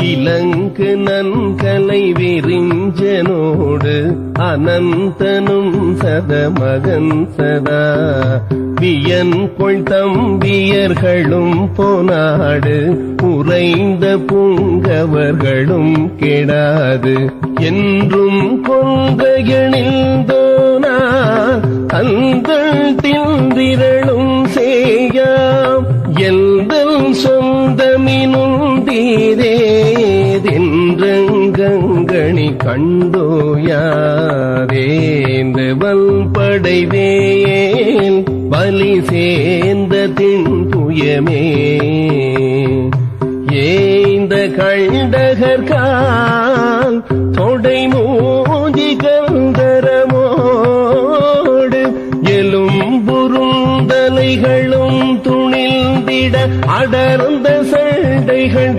இலங்கு நன்கலை விரிஞ்சனோடு அனந்தனும் சதமகன் சதா வியன் கொள் தம்பியர்களும் பொனாடு உறைந்த புங்கவர்களும் கெடாது என்றும் கொங்கையணிந்தோனா தங்கள் திந்திரளும் செய்யாம் எல்தல் சொந்தமினுந்தீரேதென்றங்கணி கண்டோயாரேந்த வல்படைவேல் பலி சேர்ந்த தின்புயமே ஏந்த கண்டகர்கால் தொடை மூதி கந்தரமோடு எலும்புருந்தலைகளும் துணிந்திட அடர்ந்த சண்டைகள்